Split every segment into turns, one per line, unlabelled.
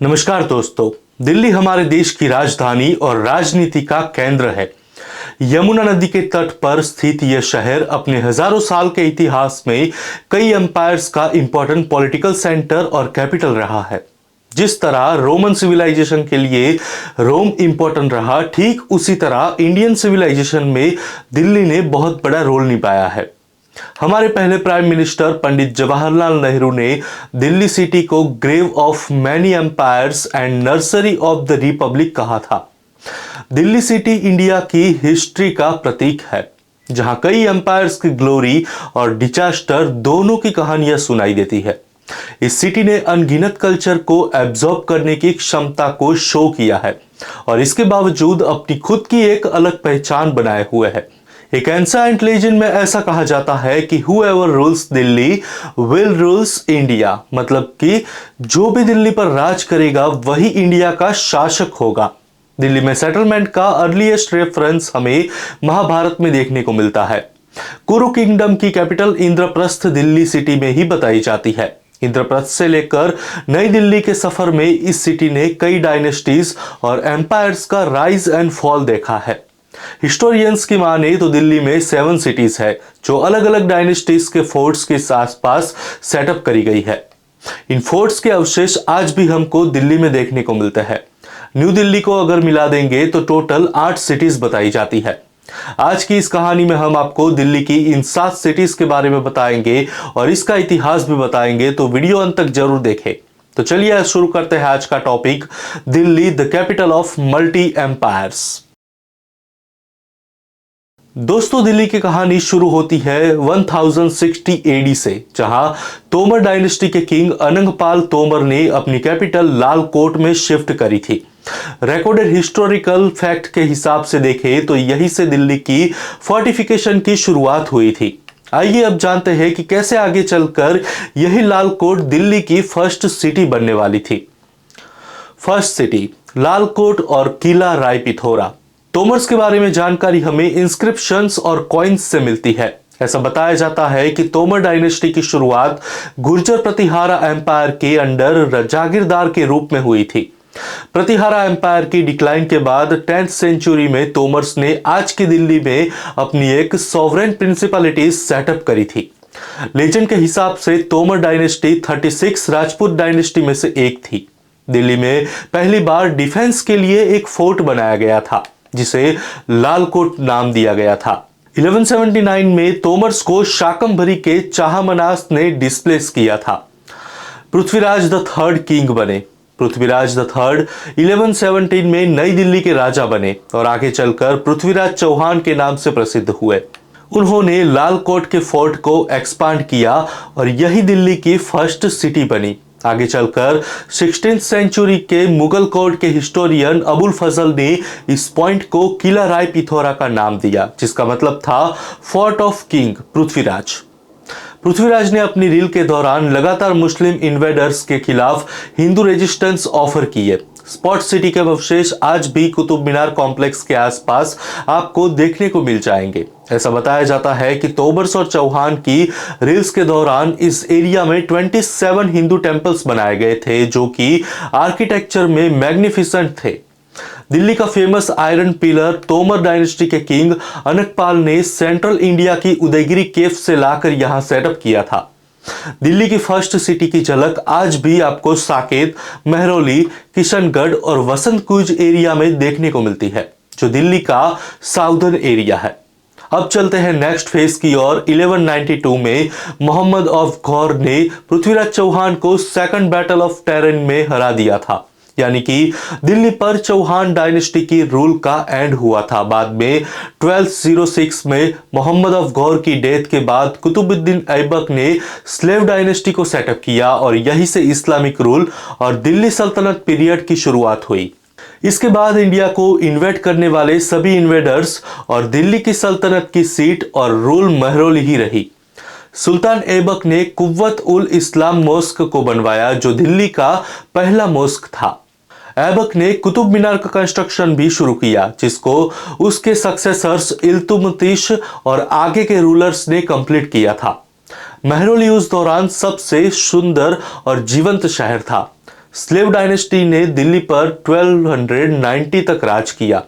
नमस्कार दोस्तों। दिल्ली हमारे देश की राजधानी और राजनीति का केंद्र है। यमुना नदी के तट पर स्थित यह शहर अपने हजारों साल के इतिहास में कई एम्पायर्स का इंपॉर्टेंट पॉलिटिकल सेंटर और कैपिटल रहा है। जिस तरह रोमन सिविलाइजेशन के लिए रोम इंपॉर्टेंट रहा, ठीक उसी तरह इंडियन सिविलाइजेशन में दिल्ली ने बहुत बड़ा रोल निभाया है। हमारे पहले प्राइम मिनिस्टर पंडित जवाहरलाल नेहरू ने दिल्ली सिटी को grave of many empires and nursery of the republic कहा था। दिल्ली सिटी इंडिया की हिस्ट्री का प्रतीक है, जहां कई एम्पायर्स की ग्लोरी और डिजास्टर दोनों की कहानियां सुनाई देती है। इस सिटी ने अनगिनत कल्चर को एब्जॉर्ब करने की क्षमता को शो किया है और इसके बावजूद अपनी खुद की एक अलग पहचान बनाए हुए है। एक एंशिएंट लेजेंड में ऐसा कहा जाता है कि whoever rules Delhi will rules India, मतलब कि जो भी दिल्ली पर राज करेगा वही इंडिया का शासक होगा। दिल्ली में सेटलमेंट का अर्लीस्ट रेफरेंस हमें महाभारत में देखने को मिलता है। कुरु किंगडम की कैपिटल इंद्रप्रस्थ दिल्ली सिटी में ही बताई जाती है। इंद्रप्रस्थ से लेकर नई दिल्ली के सफर में इस सिटी ने कई डायनेस्टीज और एम्पायर्स का राइज एंड फॉल देखा है। हिस्टोरियंस की माने तो दिल्ली में 7 सिटीज है जो अलग अलग डायनेस्टीज के फोर्ट्स के आसपास सेटअप करी गई है। इन फोर्ट्स के अवशेष आज भी हमको दिल्ली में देखने को मिलते हैं। न्यू दिल्ली को अगर मिला देंगे तो टोटल 8 सिटीज बताई जाती है। आज की इस कहानी में हम आपको दिल्ली की इन 7 सिटीज के बारे में बताएंगे और इसका इतिहास भी बताएंगे, तो वीडियो अंत तक जरूर देखें। तो चलिए शुरू करते हैं आज का topic, Delhi the capital of multi empires. दोस्तों, दिल्ली की कहानी शुरू होती है 1060 एडी से, जहां तोमर डायनेस्टी के किंग अनंगपाल तोमर ने अपनी कैपिटल लाल कोट में शिफ्ट करी थी। रिकॉर्डेड हिस्टोरिकल फैक्ट के हिसाब से देखें तो यहीं से दिल्ली की फोर्टिफिकेशन की शुरुआत हुई थी। आइए अब जानते हैं कि कैसे आगे चलकर यही लाल कोट दिल्ली की फर्स्ट सिटी बनने वाली थी। फर्स्ट सिटी लाल कोट और किला राय पिथौरा। तोमर्स के बारे में जानकारी हमें इंस्क्रिप्शंस और कॉइन्स से मिलती है। ऐसा बताया जाता है कि तोमर डायनेस्टी की शुरुआत गुर्जर प्रतिहारा एम्पायर के अंडर जागीरदार के रूप में हुई थी। प्रतिहारा एम्पायर की डिक्लाइन के बाद 10th सेंचुरी में तोमर्स ने आज की दिल्ली में अपनी एक सॉवरेन प्रिंसिपलिटी सेटअप करी थी। लेजेंड के हिसाब से तोमर डायनेस्टी 36 राजपूत डायनेस्टी में से एक थी। दिल्ली में पहली बार डिफेंस के लिए एक फोर्ट बनाया गया था जिसे लाल कोट नाम दिया गया था। 1179 में तोमर्स को शाकंभरी के चाहमनास ने डिस्प्लेस किया था। पृथ्वीराज द थर्ड किंग बने। पृथ्वीराज द थर्ड 1117 में नई दिल्ली के राजा बने और आगे चलकर पृथ्वीराज चौहान के नाम से प्रसिद्ध हुए। उन्होंने लाल कोट के फोर्ट को एक्सपांड किया और यही दिल्ली की फर्स्ट सिटी बनी। आगे चलकर 16th सेंचुरी के मुगल कोर्ट के हिस्टोरियन अबुल फजल ने इस पॉइंट को किला राय पिथौरा का नाम दिया, जिसका मतलब था fort of king Prithviraj. Prithviraj ने अपनी रूल के दौरान लगातार मुस्लिम इन्वेडर्स के खिलाफ हिंदू रेजिस्टेंस ऑफर किए। स्पॉट सिटी के अवशेष आज भी कुतुब मीनार कॉम्प्लेक्स के आसपास आपको देखने को मिल जाएंगे। ऐसा बताया जाता है कि तोमर्स और चौहान की रूल्स के दौरान इस एरिया में 27 हिंदू टेंपल्स बनाए गए थे जो कि आर्किटेक्चर में मैग्निफिसेंट थे। दिल्ली का famous iron pillar Tomar dynasty के किंग अनंगपाल ने सेंट्रल इंडिया की उदयगिरी केव से लाकर यहां सेटअप किया था। दिल्ली की फर्स्ट सिटी की झलक आज भी आपको साकेत, महरौली, किशनगढ़ और वसंत कुंज एरिया में देखने को मिलती है, जो दिल्ली का साउदर्न एरिया है। अब चलते हैं नेक्स्ट फेज की ओर। 1192 में मोहम्मद ऑफ घौर ने पृथ्वीराज चौहान को सेकंड बैटल ऑफ टेरन में हरा दिया था, यानी कि दिल्ली पर चौहान डायनेस्टी की रूल का एंड हुआ था। बाद में 1206 में मोहम्मद ऑफ घौर की डेथ के बाद कुतुबुद्दीन ऐबक ने स्लेव डायनेस्टी को सेटअप किया और यहीं से इस्लामिक रूल और दिल्ली सल्तनत पीरियड की शुरुआत हुई। इसके बाद इंडिया को इन्वेड करने वाले सभी इन्वेडर्स और दिल्ली की सल्तनत की सीट और रूल महरौली ही रही। सुल्तान ऐबक ने कुव्वत उल इस्लाम मोस्क को बनवाया, जो दिल्ली का पहला मोस्क था। ऐबक ने कुतुब मीनार का कंस्ट्रक्शन भी शुरू किया, जिसको उसके सक्सेसर्स इल्तुतमिश और आगे के रूलर्स ने कंप्लीट किया था। महरौली उस दौरान सबसे सुंदर और जीवंत शहर था। स्लेव डायनेस्टी ने दिल्ली पर 1290 तक राज किया।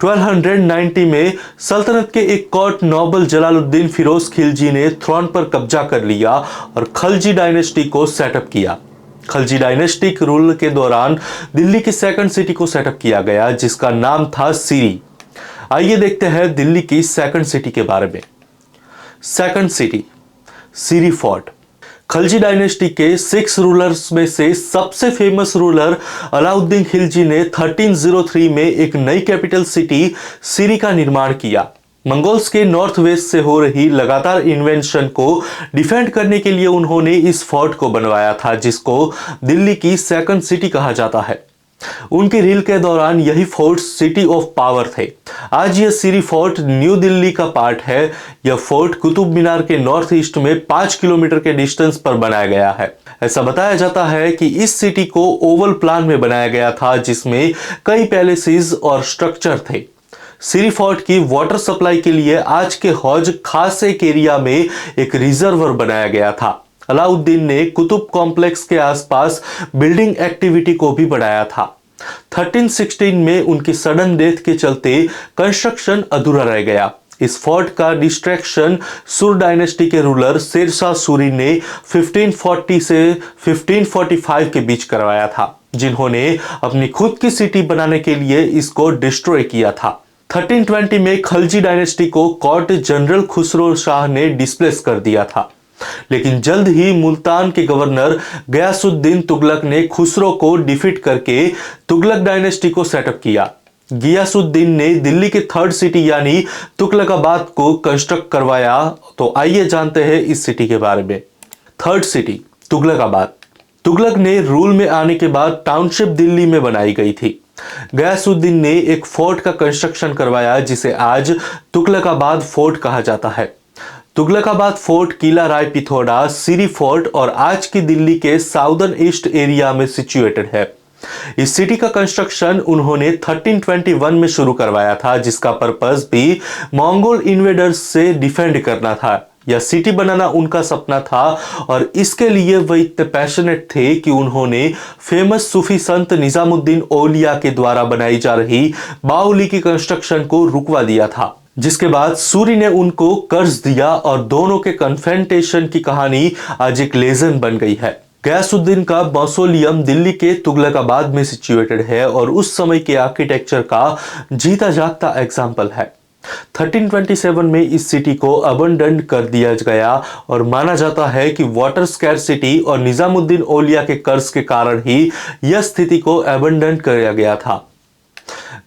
1290 में सल्तनत के एक कोर्ट नोबल जलालुद्दीन फिरोज खिलजी ने थ्रोन पर कब्जा कर लिया और खलजी डायनेस्टी को सेटअप किया। खलजी डायनेस्टिक रूल के दौरान दिल्ली की सेकंड सिटी को सेटअप किया गया, जिसका नाम था सीरी। आइए देखते हैं दिल्ली की सेकंड सिटी के बारे में। सेकंड सिटी सीरी फोर्ट। खलजी डायनेस्टी के 6 रूलर्स में से सबसे फेमस रूलर अलाउद्दीन खिलजी ने 1303 में एक नई कैपिटल सिटी सीरी का निर्माण किया। मंगोल्स के नॉर्थ वेस्ट से हो रही लगातार इन्वेंशन को डिफेंड करने के लिए उन्होंने इस फोर्ट को बनवाया था, जिसको दिल्ली की सेकंड सिटी कहा जाता है। उनके रूल के दौरान यही फोर्ट सिटी ऑफ पावर थे। आज यह सीरी फोर्ट न्यू दिल्ली का पार्ट है। यह फोर्ट कुतुब मीनार के नॉर्थ ईस्ट में 5 किलोमीटर के डिस्टेंस पर बनाया गया है। ऐसा बताया जाता है कि इस सिटी को ओवल प्लान में बनाया गया था, जिसमें कई पैलेसेस और स्ट्रक्चर थे। सीरी फोर्ट की वाटर सप्लाई के लिए आज के हौज खास एक एरिया में एक रिजर्वर बनाया गया था। अलाउद्दीन ने कुतुब कॉम्प्लेक्स के आसपास बिल्डिंग एक्टिविटी को भी बढ़ाया था। 1316 में उनकी सडन डेथ के चलते कंस्ट्रक्शन अधूरा रह गया। इस फोर्ट का डिस्ट्रैक्शन सुर डायनेस्टी के रूलर शेरशाह सूरी ने 1540 से 1545 के बीच करवाया था, जिन्होंने अपनी खुद की सिटी बनाने के लिए इसको डिस्ट्रॉय किया था। 1320 में खलजी डायनेस्टी को कोर्ट जनरल खुसरो शाह ने डिस्प्लेस कर दिया था, लेकिन जल्द ही मुल्तान के गवर्नर गयासुद्दीन तुगलक ने खुसरो को डिफीट करके तुगलक डायनेस्टी को सेटअप किया। गयासुद्दीन ने दिल्ली की थर्ड सिटी यानी तुगलकाबाद को कंस्ट्रक्ट करवाया। तो आइए जानते हैं इस सिटी के बारे में। Third city Tughlakabad. तुगलक ने रूल में आने के बाद टाउनशिप दिल्ली में बनाई गई थी। गयासुद्दीन ने एक फोर्ट का कंस्ट्रक्शन करवाया, जिसे आज तुगलकाबाद फोर्ट कहा जाता है। तुगलकाबाद फोर्ट किला राय पिथौरा, सीरी फोर्ट और आज की दिल्ली के साउदर्न ईस्ट एरिया में सिचुएटेड है। इस सिटी का कंस्ट्रक्शन उन्होंने 1321 में शुरू करवाया था, जिसका पर्पस भी मंगोल इन्वेडर्स से डिफेंड करना था। यह सिटी बनाना उनका सपना था और इसके लिए वह इतने पैशनेट थे कि उन्होंने फेमस सूफी संत निजामुद्दीन औलिया के द्वारा बनाई जा रही बाउली की कंस्ट्रक्शन को रुकवा दिया था, जिसके बाद सूरी ने उनको कर्ज दिया और दोनों के कन्फ्रंटेशन की कहानी आज एक लेजेंड बन गई है। गयासुद्दीन का मौसोलियम दिल्ली के तुगलकाबाद में सिचुएटेड है और उस समय के आर्किटेक्चर का जीता जागता एग्जाम्पल है। 1327 में इस सिटी को अबंडन कर दिया गया और माना जाता है कि वाटर स्कैरसिटी और निजामुद्दीन औलिया के कर्ज के कारण ही यह स्थिति को अबंडन किया गया था।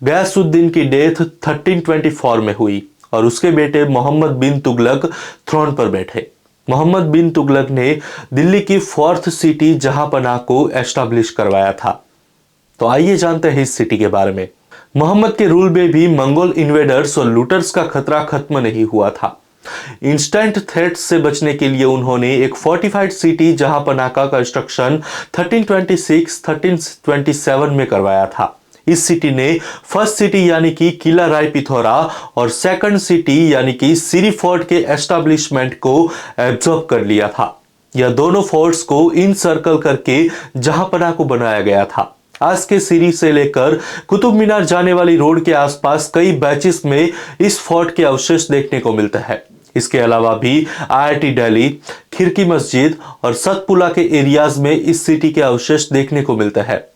गयासुद्दीन की डेथ 1324 में हुई और उसके बेटे मोहम्मद बिन तुगलक थ्रोन पर बैठे। मोहम्मद बिन तुगलक ने दिल्ली की फोर्थ सिटी जहांपनाह को एस्टैब्लिश करवाया था। तो आइए जानते हैं इस सिटी के बारे में। मोहम्मद के रूल में भी मंगोल इन्वेडर्स और लूटर्स का खतरा खत्म नहीं हुआ था। इंस्टेंट थ्रेट्स से बचने के लिए उन्होंने एक फोर्टिफाइड सिटी जहांपनाह का कंस्ट्रक्शन 1326-1327 में करवाया था। इस सिटी ने फर्स्ट सिटी यानी कि किला राय पिथौरा और सेकंड सिटी यानी कि सीरी फोर्ट के एस्टैब्लिशमेंट को एब्जॉर्ब कर लिया था। यह दोनों फोर्ट्स को इन सर्कल करके जहांपनाह को बनाया गया था। आज के सीरी से लेकर कुतुब मीनार जाने वाली रोड के आसपास कई बैचेस में इस फोर्ट के अवशेष देखने को मिलता है। इसके अलावा भी IIT दिल्ली, खिरकी मस्जिद और सतपुला के एरियाज में इस सिटी के अवशेष देखने को मिलता है।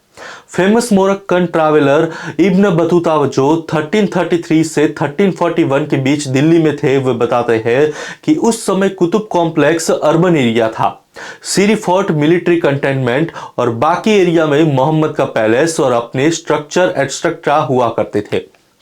Famous Moroccan traveller Ibn Battuta जो 1333 से 1341 के बीच दिल्ली में थे, वे बताते हैं कि उस समय कुतुब कॉम्प्लेक्स अर्बन एरिया था। सीरी फोर्ट मिलिट्री कंटेनमेंट और बाकी एरिया में मोहम्मद का पैलेस और अपने स्ट्रक्चर एटस्ट्रक्टा हुआ करते थे।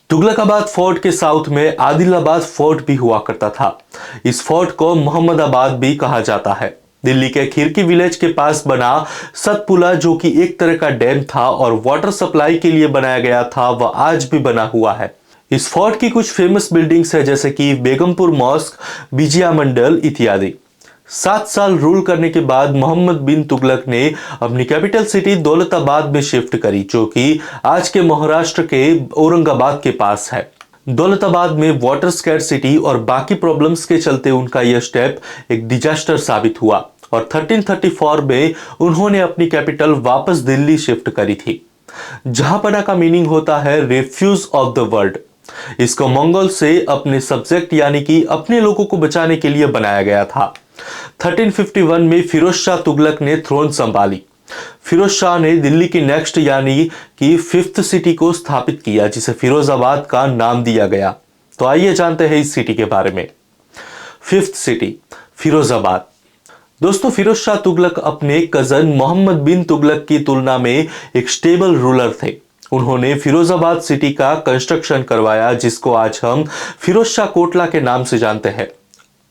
तुगलकाबाद फोर्ट के साउथ में आदिलाबाद फोर्ट भी हुआ करता था। इस फोर्ट को मोहम्मदाबाद भी कहा जाता है। दिल्ली के खिरकी विलेज के पास बना सतपुला, जो कि एक तरह का डैम था और वाटर सप्लाई के लिए बनाया गया था, वह आज भी बना हुआ है। इस फोर्ट की कुछ फेमस बिल्डिंग्स है, जैसे कि बेगमपुर मॉस्क, विजया मंडल इत्यादि। 7 साल रूल करने के बाद मोहम्मद बिन तुगलक ने अपनी कैपिटल सिटी दौलताबाद में शिफ्ट करी, जो कि आज के महाराष्ट्र के औरंगाबाद के पास है। दौलताबाद में वाटर स्कैरसिटी और बाकी प्रॉब्लम्स के चलते उनका यह स्टेप एक डिजास्टर साबित हुआ और 1334 में उन्होंने अपनी कैपिटल वापस दिल्ली शिफ्ट करी थी। जहांपना का मीनिंग होता है रेफ्यूज ऑफ द वर्ल्ड। इसको मंगोल से अपने सब्जेक्ट यानी कि अपने लोगों को बचाने के लिए बनाया गया था। 1351 में फिरोज शाह तुगलक ने थ्रोन संभाली। फिरोज शाह ने दिल्ली की नेक्स्ट यानी कि फिफ्थ सिटी को स्थापित किया, जिसे फिरोजाबाद का नाम दिया गया। तो आइए जानते हैं इस सिटी के बारे में। Fifth city Firozabad. दोस्तों, फिरोज शाह तुगलक अपने कजन मोहम्मद बिन तुगलक की तुलना में एक स्टेबल रूलर थे। उन्होंने फिरोजाबाद सिटी का कंस्ट्रक्शन करवाया, जिसको आज हम फिरोज शाह कोटला के नाम से जानते हैं।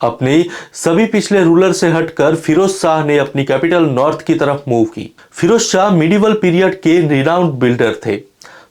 अपने सभी पिछले रूलर से हटकर फिरोज शाह ने अपनी कैपिटल नॉर्थ की तरफ मूव की। फिरोज शाह मिडिवल पीरियड के रिनाउंड बिल्डर थे।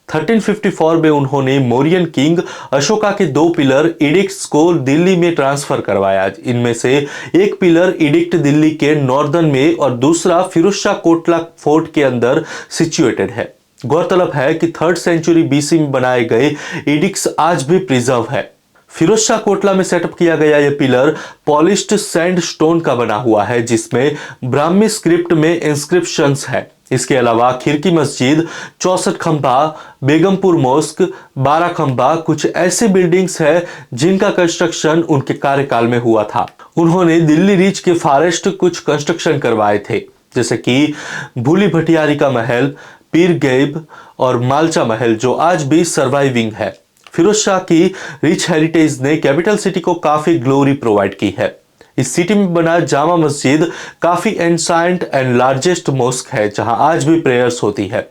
1354 में उन्होंने मौर्यन किंग अशोका के 2 पिलर इडिक्ट्स को दिल्ली में ट्रांसफर करवाया। इनमें से एक पिलर इडिक्ट दिल्ली के नॉर्दर्न में और दूसरा फिरोज शाह कोटला फोर्ट के अंदर सिचुएटेड है। गौरतलब है कि 3rd सेंचुरी बीसी में बनाए गए इडिक्ट्स आज भी प्रिजर्व है। फिरोज शाह कोटला में सेटअप किया गया यह पिलर पॉलिश्ड सैंडस्टोन का बना हुआ है, जिसमें ब्राह्मी स्क्रिप्ट में इंस्क्रिप्शंस है। इसके अलावा खिरकी मस्जिद, 64 खंभा, बेगमपुर मोस्क, 12 खंभा कुछ ऐसे बिल्डिंग्स है जिनका कंस्ट्रक्शन उनके कार्यकाल में हुआ था। उन्होंने दिल्ली रीच के फॉरेस्ट कुछ कंस्ट्रक्शन करवाए थे, जैसे कि भूली भटियारी का महल, पीर गैब और मालचा महल, जो आज भी सर्वाइविंग है। फिरोज शाह की रिच हेरिटेज ने कैपिटल सिटी को काफी ग्लोरी प्रोवाइड की है। इस सिटी में बना जामा मस्जिद काफी एंसाइंट एंड लार्जेस्ट मॉस्क है, जहां आज भी प्रेयर्स होती है।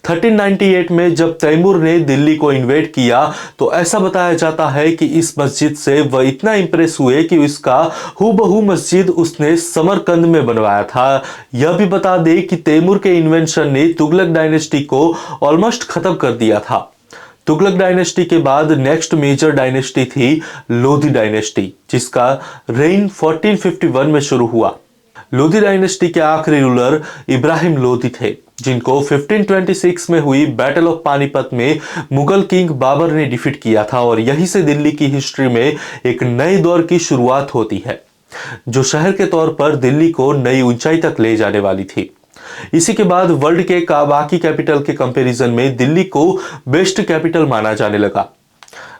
1398 में जब तैमूर ने दिल्ली को इन्वेड किया तो ऐसा बताया जाता है कि इस मस्जिद से वह इतना इंप्रेस हुए कि इसका हूबहू मस्जिद उसने समरकंद में बनवाया था। यह भी बता दें कि तैमूर के इन्वेंशन ने तुगलक डायनेस्टी को ऑलमोस्ट खत्म कर दिया था। तुगलक डायनेस्टी के बाद नेक्स्ट मेजर डायनेस्टी थी लोधी डायनेस्टी, जिसका रेन 1451 में शुरू हुआ। लोधी डायनेस्टी के आखिरी रूलर इब्राहिम लोधी थे, जिनको 1526 में हुई बैटल ऑफ पानीपत में मुगल किंग बाबर ने डिफीट किया था और यहीं से दिल्ली की हिस्ट्री में एक नए दौर की शुरुआत होती है, जो शहर के तौर पर दिल्ली को नई ऊंचाई तक ले जाने वाली थी। इसी के बाद वर्ल्ड के बाकी कैपिटल के कंपैरिजन में दिल्ली को बेस्ट कैपिटल माना जाने लगा।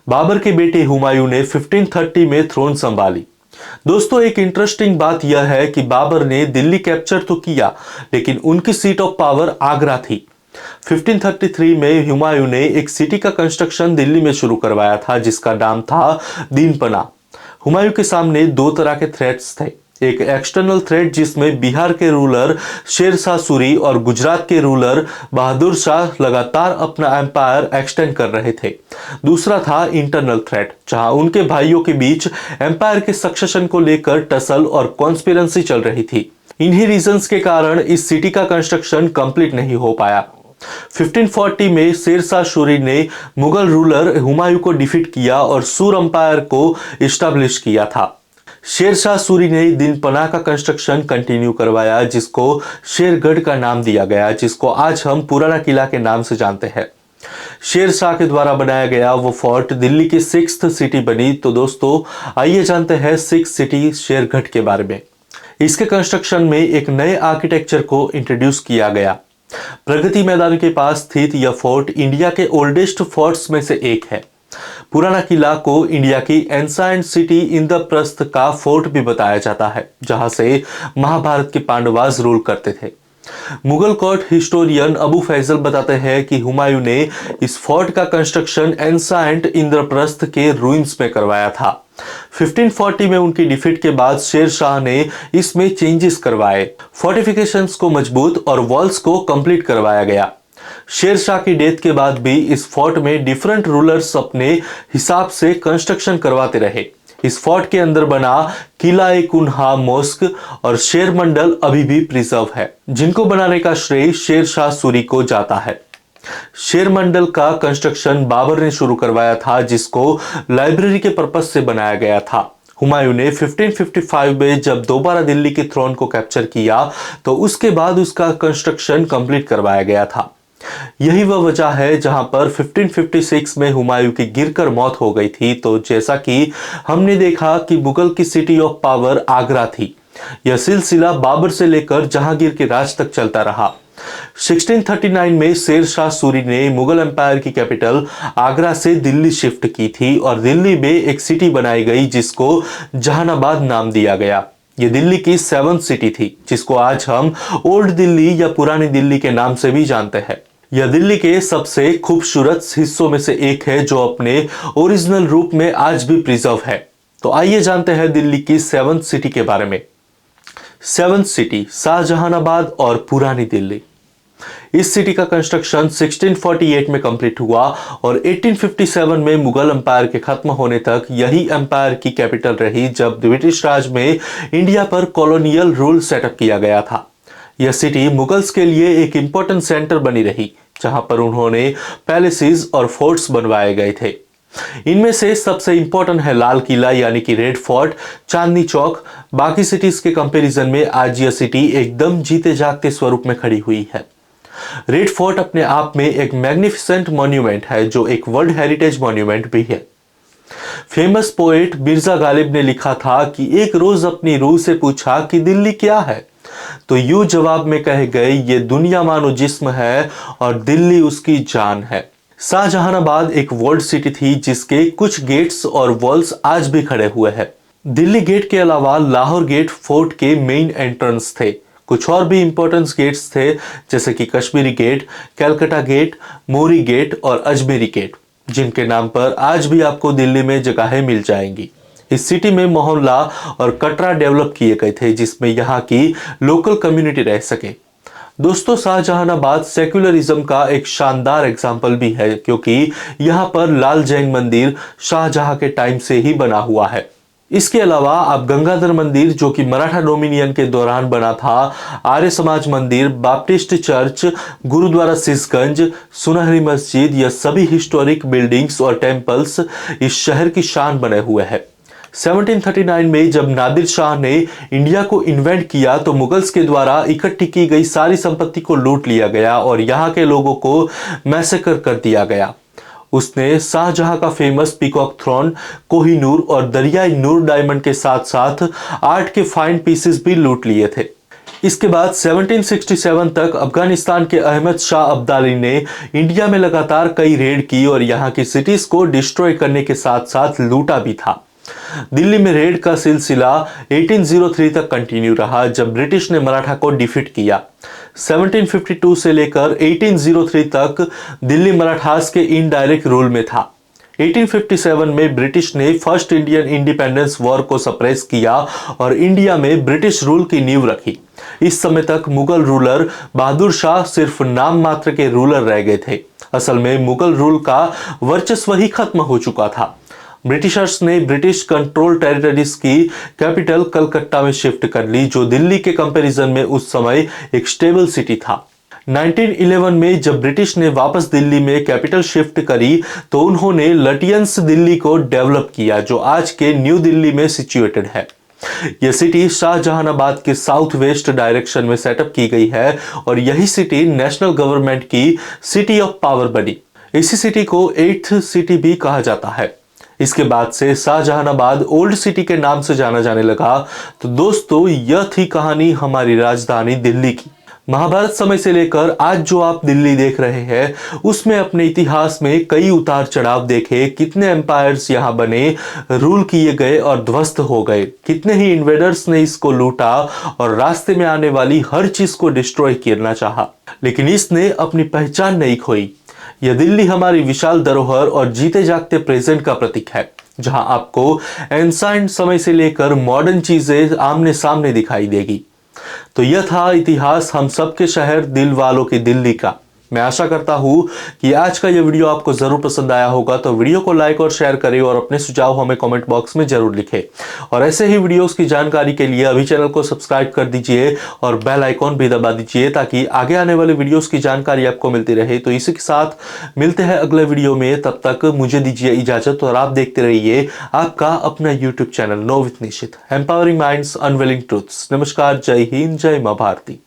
बाबर के बेटे हुमायूं ने 1530 में थ्रोन संभाली। दोस्तों, एक इंटरेस्टिंग बात यह है कि बाबर ने दिल्ली कैप्चर तो किया, लेकिन उनकी सीट ऑफ पावर आगरा थी। 1533 में हुमायूं ने एक सिटी का कंस्ट्रक्शन दिल्ली में शुरू करवाया था, जिसका नाम था दीनपना। हुमायूं के सामने 2 तरह के थ्रेट्स थे। एक एक्सटर्नल थ्रेट, जिसमें बिहार के रूलर शेर शाह सूरी और गुजरात के रूलर बहादुर शाह लगातार अपना एम्पायर एक्सटेंड कर रहे थे। दूसरा था इंटरनल थ्रेट, जहां उनके भाइयों के बीच एम्पायर के सक्सेशन को लेकर टसल और कॉन्स्पिरेंसी चल रही थी। इन्हीं रीजंस के कारण इस सिटी का कंस्ट्रक्शन कंप्लीट नहीं हो पाया। 1540 में शेर शाह सूरी ने मुगल रूलर हुमायूं को डिफीट किया और सूर एम्पायर को इस्टेब्लिश किया था। शेर शाह सूरी ने दीनपना का कंस्ट्रक्शन कंटिन्यू करवाया, जिसको शेरगढ़ का नाम दिया गया, जिसको आज हम पुराना किला के नाम से जानते हैं। शेर शाह के द्वारा बनाया गया वो फोर्ट दिल्ली की 6th सिटी बनी। तो दोस्तों, आइए जानते हैं 6th सिटी शेरगढ़ के बारे में। इसके कंस्ट्रक्शन में एक नए आर्किटेक्चर को इंट्रोड्यूस किया गया। प्रगति मैदान के पास स्थित यह फोर्ट इंडिया के ओल्डेस्ट फोर्ट्स में से एक है। पुराना किला को इंडिया की एंसाइंट सिटी इंद्रप्रस्थ का फोर्ट भी बताया जाता है, जहां से महाभारत के पांडवास रूल करते थे। मुगल कोर्ट हिस्टोरियन अबू फैजल बताते हैं कि हुमायूं ने इस फोर्ट का कंस्ट्रक्शन एंसाइंट इंद्रप्रस्थ के रूइंस में करवाया था। 1540 में उनकी डिफीट के बाद शेर शाह ने इसमें चेंजेस करवाए, फोर्टिफिकेशंस को मजबूत और वॉल्स को कंप्लीट करवाया गया। शेर शाह की डेथ के बाद भी इस फोर्ट में डिफरेंट रूलर्स अपने हिसाब से कंस्ट्रक्शन करवाते रहे। इस फोर्ट के अंदर बना किला ए कुन्हा मॉस्क और शेर मंडल अभी भी प्रिजर्व है, जिनको बनाने का श्रेय शेर शाह सूरी को जाता है। शेर मंडल का कंस्ट्रक्शन बाबर ने शुरू करवाया था, जिसको लाइब्रेरी के पर्पज से बनाया गया था। हुमायूं ने 1555 में जब दोबारा दिल्ली के थ्रोन को कैप्चर किया तो उसके बाद उसका कंस्ट्रक्शन कंप्लीट करवाया गया था। यही वह वजह है जहां पर 1556 में हुमायूं की गिरकर मौत हो गई थी। तो जैसा कि हमने देखा कि मुगल की सिटी ऑफ पावर आगरा थी, यह सिलसिला बाबर से लेकर जहांगीर के राज तक चलता रहा। 1639 में शेर शाह सूरी ने मुगल एम्पायर की कैपिटल आगरा से दिल्ली शिफ्ट की थी और दिल्ली में एक सिटी बनाई गई जिसको जहानाबाद नाम दिया गया। ये दिल्ली की 7th सिटी थी जिसको आज हम ओल्ड दिल्ली या पुरानी दिल्ली के नाम से भी जानते हैं। यह दिल्ली के सबसे खूबसूरत हिस्सों में से एक है जो अपने ओरिजिनल रूप में आज भी प्रिजर्व है। तो आइए जानते हैं दिल्ली की 7th सिटी के बारे में। 7th सिटी शाहजहानाबाद और पुरानी दिल्ली। इस सिटी का कंस्ट्रक्शन 1648 में कंप्लीट हुआ और 1857 में मुगल एम्पायर के खत्म होने तक यही एम्पायर की कैपिटल रही जब ब्रिटिश राज में इंडिया पर कॉलोनियल रूल सेटअप किया गया था। यह सिटी मुगल्स के लिए एक इंपॉर्टेंट सेंटर बनी रही जहां पर उन्होंने पैलेसेस और फोर्ट्स बनवाए गए थे। इनमें से सबसे इंपॉर्टेंट है लाल किला यानी कि रेड फोर्ट, चांदनी चौक। बाकी सिटीज के कंपैरिजन में आज यह सिटी एकदम जीते जागते स्वरूप में खड़ी हुई है। रेड फोर्ट अपने आप में एक मैग्निफिसेंट मॉन्यूमेंट है जो एक वर्ल्ड हेरिटेज मॉन्यूमेंट भी है। फेमस पोएट मिर्जा गालिब ने लिखा था कि एक रोज अपनी रूह से पूछा कि दिल्ली क्या है, तो यूं जवाब में कह गए ये दुनिया मानो जिस्म है और दिल्ली उसकी जान है। शाहजहानाबाद एक वर्ल्ड सिटी थी जिसके कुछ गेट्स और वॉल्स आज भी खड़े हुए हैं। दिल्ली गेट के अलावा लाहौर गेट फोर्ट के मेन एंट्रेंस थे। कुछ और भी इंपॉर्टेंट गेट्स थे जैसे कि कश्मीरी गेट, कैलकाटा गेट, मोरी गेट और अजमेरी गेट, जिनके नाम पर आज भी आपको दिल्ली में जगहें मिल जाएंगी। इस सिटी में मोहल्ला और कटरा डेवलप किए गए थे जिसमें यहाँ की लोकल कम्युनिटी रह सके। दोस्तों, शाहजहानाबाद सेक्युलरिज्म का एक शानदार एग्जाम्पल भी है क्योंकि यहाँ पर लाल जैन मंदिर शाहजहां के टाइम से ही बना हुआ है। इसके अलावा आप गंगाधर मंदिर जो कि मराठा डोमिनियन के दौरान बना था, आर्य समाज मंदिर, बाप्टिस्ट चर्च, गुरुद्वारा शीशगंज, सुनहरी मस्जिद, यह सभी हिस्टोरिक बिल्डिंग्स और टेम्पल्स इस शहर की शान बने हुए हैं। 1739 में जब नादिर शाह ने इंडिया को इन्वेंट किया तो मुगल्स के द्वारा इकट्ठी की गई सारी संपत्ति को लूट लिया गया और यहाँ के लोगों को मैसेकर कर दिया गया। उसने शाहजहां का फेमस पीकॉक थ्रोन, कोहिनूर और दरियाई नूर डायमंड के साथ साथ आर्ट के फाइन पीसेस भी लूट लिए थे। इसके बाद 1767 तक अफगानिस्तान के अहमद शाह अब्दाली ने इंडिया में लगातार कई रेड की और यहाँ की सिटीज को डिस्ट्रॉय करने के साथ साथ लूटा भी था। दिल्ली में रेड का सिलसिला 1803 तक कंटिन्यू रहा जब ब्रिटिश ने मराठा को डिफीट किया। 1752 से लेकर 1803 तक दिल्ली मराठास के इनडायरेक्ट रूल में था। 1857 में ब्रिटिश ने फर्स्ट इंडियन इंडिपेंडेंस वॉर को सप्रेस किया और इंडिया में ब्रिटिश रूल की नींव रखी। इस समय तक मुगल रूलर बहादुर शाह सिर्फ नाम मात्र के रूलर रह गए थे। असल में मुगल रूल का वर्चस्व ही खत्म हो चुका था। ब्रिटिशर्स ने ब्रिटिश कंट्रोल टेरिटरीज की कैपिटल कलकत्ता में शिफ्ट कर ली जो दिल्ली के कंपैरिजन में उस समय एक स्टेबल सिटी था। 1911 में जब ब्रिटिश ने वापस दिल्ली में कैपिटल शिफ्ट करी तो उन्होंने लटियंस दिल्ली को डेवलप किया जो आज के न्यू दिल्ली में सिचुएटेड है। यह सिटी शाहजहानाबाद के साउथ वेस्ट डायरेक्शन में सेटअप की गई है और यही सिटी नेशनल गवर्नमेंट की सिटी ऑफ पावर बनी। इसी सिटी को 8th सिटी भी कहा जाता है। इसके बाद से शाहजहानाबाद ओल्ड सिटी के नाम से जाना जाने लगा। तो दोस्तों, यह थी कहानी हमारी राजधानी दिल्ली की। महाभारत समय से लेकर आज जो आप दिल्ली देख रहे हैं उसमें अपने इतिहास में कई उतार चढ़ाव देखे। कितने एम्पायर्स यहाँ बने, रूल किए गए और ध्वस्त हो गए, कितने ही इन्वेडर्स ने इसको लूटा और रास्ते में आने वाली हर चीज को डिस्ट्रॉय करना चाहा, लेकिन इसने अपनी पहचान नहीं खोई। यह दिल्ली हमारी विशाल धरोहर और जीते जागते प्रेजेंट का प्रतीक है जहां आपको एंसाइंट समय से लेकर मॉडर्न चीजें आमने सामने दिखाई देगी। तो यह था इतिहास हम सबके शहर दिल वालों की दिल्ली का। मैं आशा करता हूं कि आज का यह वीडियो आपको जरूर पसंद आया होगा। तो वीडियो को लाइक और शेयर करें और अपने सुझाव हमें कमेंट बॉक्स में जरूर लिखें। और ऐसे ही वीडियोस की जानकारी के लिए अभी चैनल को सब्सक्राइब कर दीजिए और बेल आइकॉन भी दबा दीजिए ताकि आगे आने वाले वीडियोस की जानकारी आपको मिलती रहे। तो इसी के साथ मिलते हैं अगले वीडियो में, तब तक मुझे दीजिए इजाजत और आप देखते रहिए आपका अपना YouTube channel know with Nishit, empowering minds unveiling truths. नमस्कार, जय हिंद, जय मां भारती।